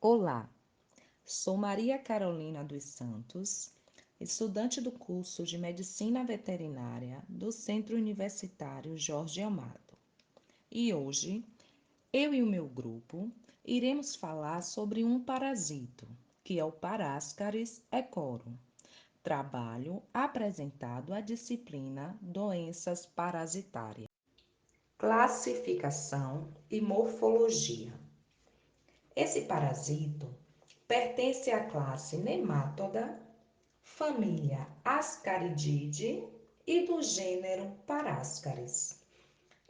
Olá, sou Maria Carolina dos Santos, estudante do curso de Medicina Veterinária do Centro Universitário Jorge Amado. E hoje, eu e o meu grupo iremos falar sobre um parasito, que é o Parascaris equorum, trabalho apresentado à disciplina Doenças Parasitárias. Classificação e morfologia. Esse parasito pertence à classe Nematoda, família Ascarididae e do gênero Parascaris.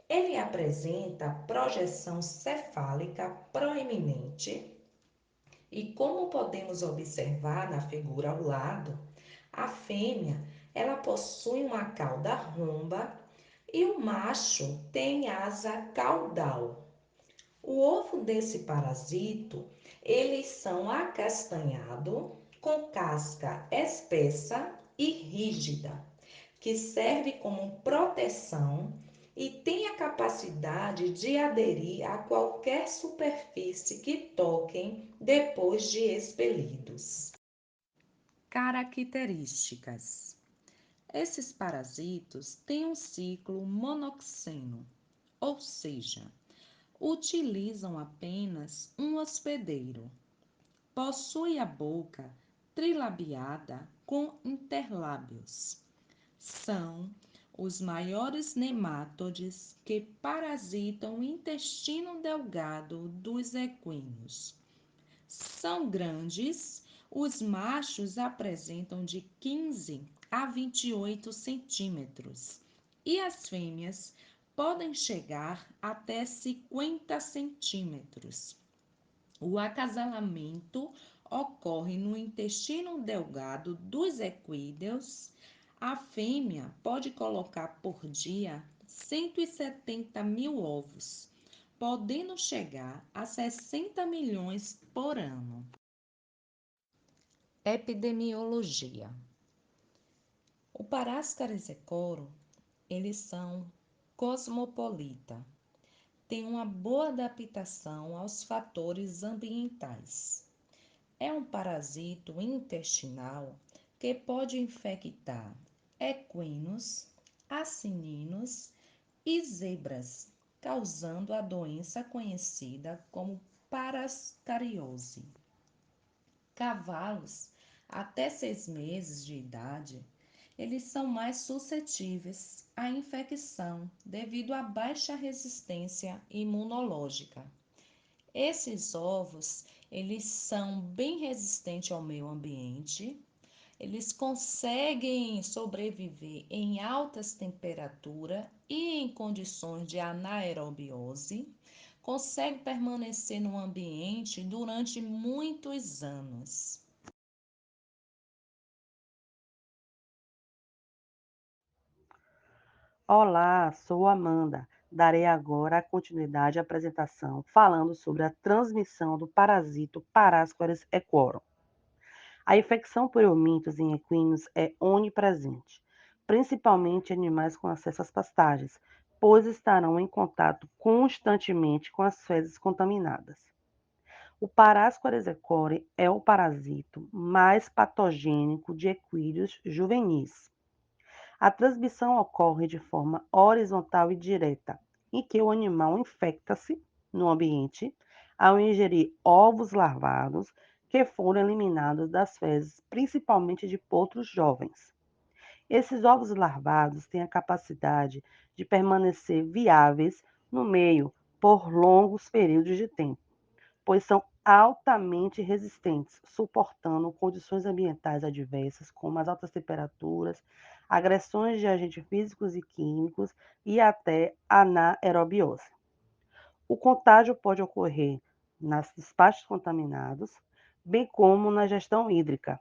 Ele apresenta projeção cefálica proeminente e, como podemos observar na figura ao lado, a fêmea ela possui uma cauda romba e o macho tem asa caudal. O ovo desse parasito, eles são acastanhado, com casca espessa e rígida, que serve como proteção e tem a capacidade de aderir a qualquer superfície que toquem depois de expelidos. Características: esses parasitos têm um ciclo monoxeno, ou seja, utilizam apenas um hospedeiro. Possui a boca trilabiada com interlábios. São os maiores nemátodes que parasitam o intestino delgado dos equinos. São grandes, os machos apresentam de 15 a 28 centímetros e as fêmeas podem chegar até 50 centímetros. O acasalamento ocorre no intestino delgado dos equídeos. A fêmea pode colocar por dia 170 mil ovos, podendo chegar a 60 milhões por ano. Epidemiologia. O Parascaris equorum, eles são cosmopolita, tem uma boa adaptação aos fatores ambientais. É um parasito intestinal que pode infectar equinos, acininos e zebras, causando a doença conhecida como parascariose. Cavalos até 6 meses de idade, eles são mais suscetíveis à infecção devido à baixa resistência imunológica. Esses ovos, eles são bem resistentes ao meio ambiente, eles conseguem sobreviver em altas temperaturas e em condições de anaerobiose, conseguem permanecer no ambiente durante muitos anos. Olá, sou Amanda. Darei agora a continuidade à apresentação falando sobre a transmissão do parasito Parascaris equorum. A infecção por eumintos em equinos é onipresente, principalmente em animais com acesso às pastagens, pois estarão em contato constantemente com as fezes contaminadas. O Parascaris equorum é o parasito mais patogênico de equídeos juvenis. A transmissão ocorre de forma horizontal e direta, em que o animal infecta-se no ambiente ao ingerir ovos larvados que foram eliminados das fezes, principalmente de potros jovens. Esses ovos larvados têm a capacidade de permanecer viáveis no meio por longos períodos de tempo, pois são altamente resistentes, suportando condições ambientais adversas, como as altas temperaturas, agressões de agentes físicos e químicos e até anaerobiose. O contágio pode ocorrer nos despachos contaminados, bem como na gestão hídrica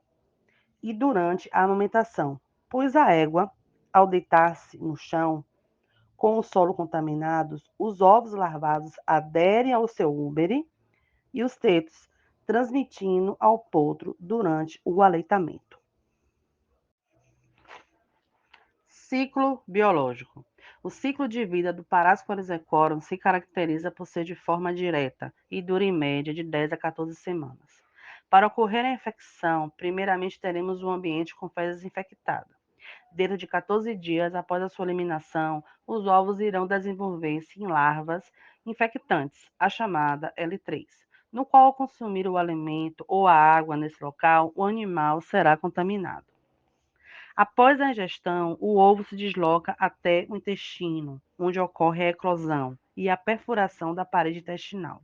e durante a amamentação, pois a égua, ao deitar-se no chão com o solo contaminado, os ovos larvados aderem ao seu úbere e os tetos, transmitindo ao potro durante o aleitamento. Ciclo biológico. O ciclo de vida do Parascorizecorum se caracteriza por ser de forma direta e dura em média de 10 a 14 semanas. Para ocorrer a infecção, primeiramente teremos um ambiente com fezes infectadas. Dentro de 14 dias após a sua eliminação, os ovos irão desenvolver-se em larvas infectantes, a chamada L3, no qual, ao consumir o alimento ou a água nesse local, o animal será contaminado. Após a ingestão, o ovo se desloca até o intestino, onde ocorre a eclosão e a perfuração da parede intestinal.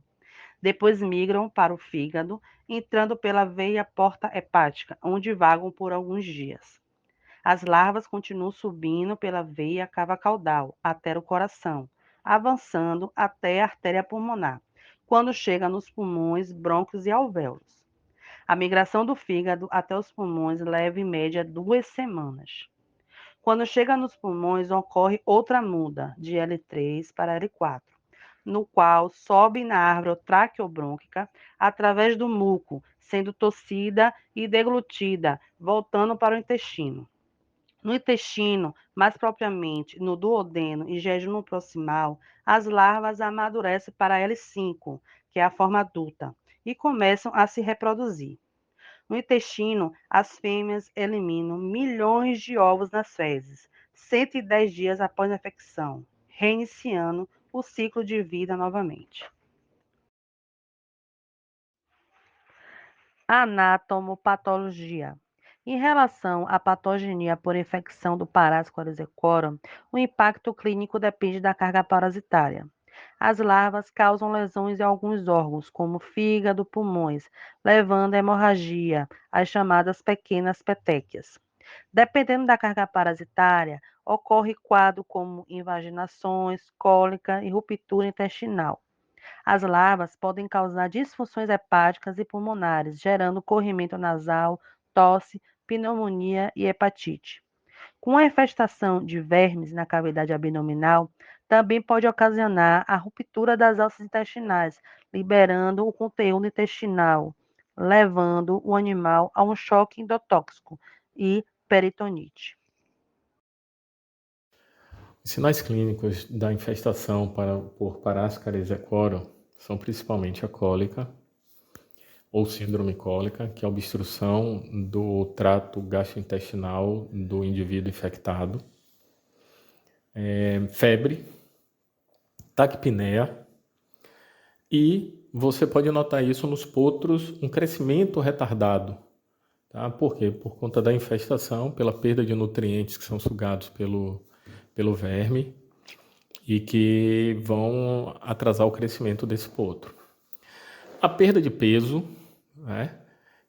Depois migram para o fígado, entrando pela veia porta hepática, onde vagam por alguns dias. As larvas continuam subindo pela veia cava caudal até o coração, avançando até a artéria pulmonar, quando chega nos pulmões, brônquios e alvéolos. A migração do fígado até os pulmões leva em média 2 semanas. Quando chega nos pulmões, ocorre outra muda, de L3 para L4, no qual sobe na árvore traqueobrônquica através do muco, sendo tossida e deglutida, voltando para o intestino. No intestino, mais propriamente no duodeno e jejum proximal, as larvas amadurecem para L5, que é a forma adulta, e começam a se reproduzir. No intestino, as fêmeas eliminam milhões de ovos nas fezes, 110 dias após a infecção, reiniciando o ciclo de vida novamente. Anatomopatologia. Em relação à patogenia por infecção do parásito Coryphorum, o impacto clínico depende da carga parasitária. As larvas causam lesões em alguns órgãos, como fígado, pulmões, levando à hemorragia, as chamadas pequenas petequias. Dependendo da carga parasitária, ocorre quadro como invaginações, cólica e ruptura intestinal. As larvas podem causar disfunções hepáticas e pulmonares, gerando corrimento nasal, tosse, pneumonia e hepatite. Com a infestação de vermes na cavidade abdominal, também pode ocasionar a ruptura das alças intestinais, liberando o conteúdo intestinal, levando o animal a um choque endotóxico e peritonite. Os sinais clínicos da infestação por Parascaris equorum são principalmente a cólica ou síndrome cólica, que é a obstrução do trato gastrointestinal do indivíduo infectado, febre, taquipneia, e você pode notar isso nos potros, um crescimento retardado. Tá? Por quê? Por conta da infestação, pela perda de nutrientes que são sugados pelo verme e que vão atrasar o crescimento desse potro. A perda de peso, né,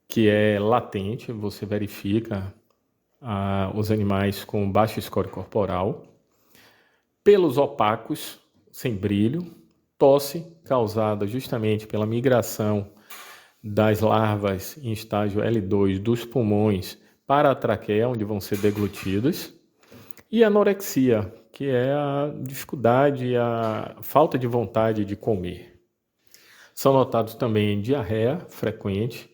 que é latente, você verifica os animais com baixo score corporal, pelos opacos, sem brilho, tosse causada justamente pela migração das larvas em estágio L2 dos pulmões para a traqueia, onde vão ser deglutidas, e anorexia, que é a dificuldade e a falta de vontade de comer. São notados também diarreia frequente,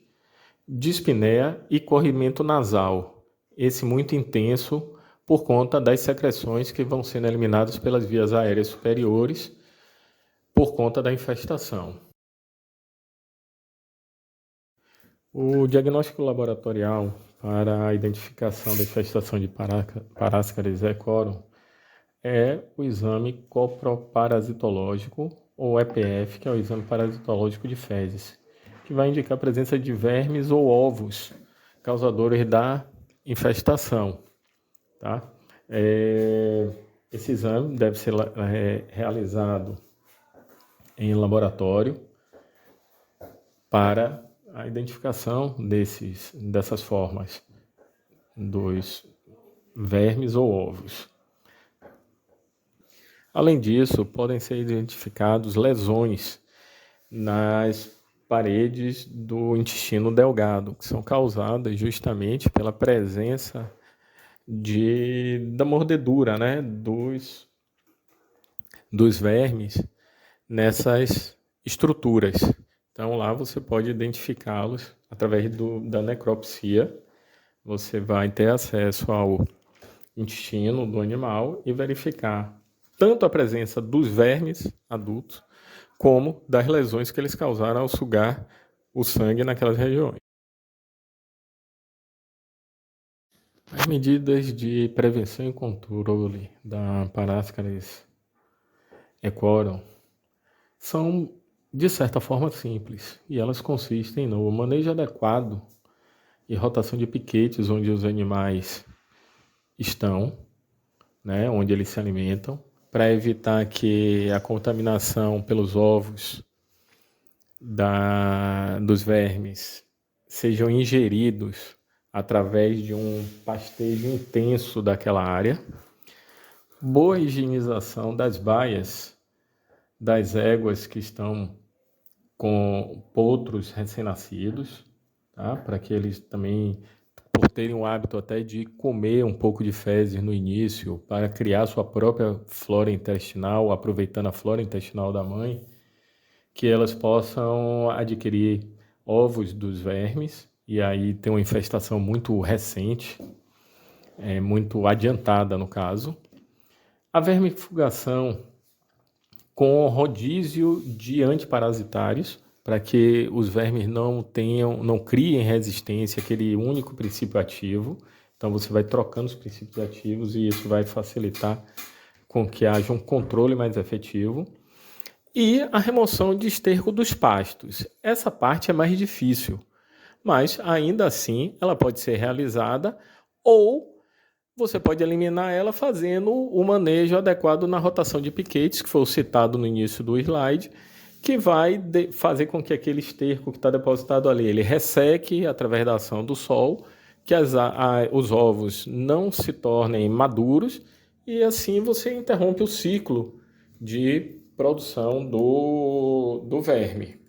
dispneia e corrimento nasal, esse muito intenso por conta das secreções que vão sendo eliminadas pelas vias aéreas superiores por conta da infestação. O diagnóstico laboratorial para a identificação da infestação de Parascaris equorum é o exame coproparasitológico, ou EPF, que é o exame parasitológico de fezes, que vai indicar a presença de vermes ou ovos causadores da infestação. Tá? Esse exame deve ser realizado em laboratório para a identificação dessas formas dos vermes ou ovos. Além disso, podem ser identificados lesões nas paredes do intestino delgado, que são causadas justamente pela presença da mordedura, né, dos vermes nessas estruturas. Então lá você pode identificá-los através da necropsia. Você vai ter acesso ao intestino do animal e verificar tanto a presença dos vermes adultos, como das lesões que eles causaram ao sugar o sangue naquelas regiões. As medidas de prevenção e controle da Parascaris equorum são, de certa forma, simples, e elas consistem no manejo adequado e rotação de piquetes onde os animais estão, né, onde eles se alimentam, para evitar que a contaminação pelos ovos dos vermes sejam ingeridos através de um pastejo intenso daquela área. Boa higienização das baias das éguas que estão com potros recém-nascidos, tá? Para que eles também, por terem o hábito até de comer um pouco de fezes no início, para criar sua própria flora intestinal, aproveitando a flora intestinal da mãe, que elas possam adquirir ovos dos vermes, e aí tem uma infestação muito recente, muito adiantada no caso. A vermifugação com rodízio de antiparasitários, para que os vermes não criem resistência àquele único princípio ativo. Então você vai trocando os princípios ativos e isso vai facilitar com que haja um controle mais efetivo. E a remoção de esterco dos pastos. Essa parte é mais difícil, mas ainda assim ela pode ser realizada, ou você pode eliminar ela fazendo o manejo adequado na rotação de piquetes, que foi o citado no início do slide, que vai fazer com que aquele esterco que está depositado ali, ele resseque através da ação do sol, que os ovos não se tornem maduros, e assim você interrompe o ciclo de produção do verme.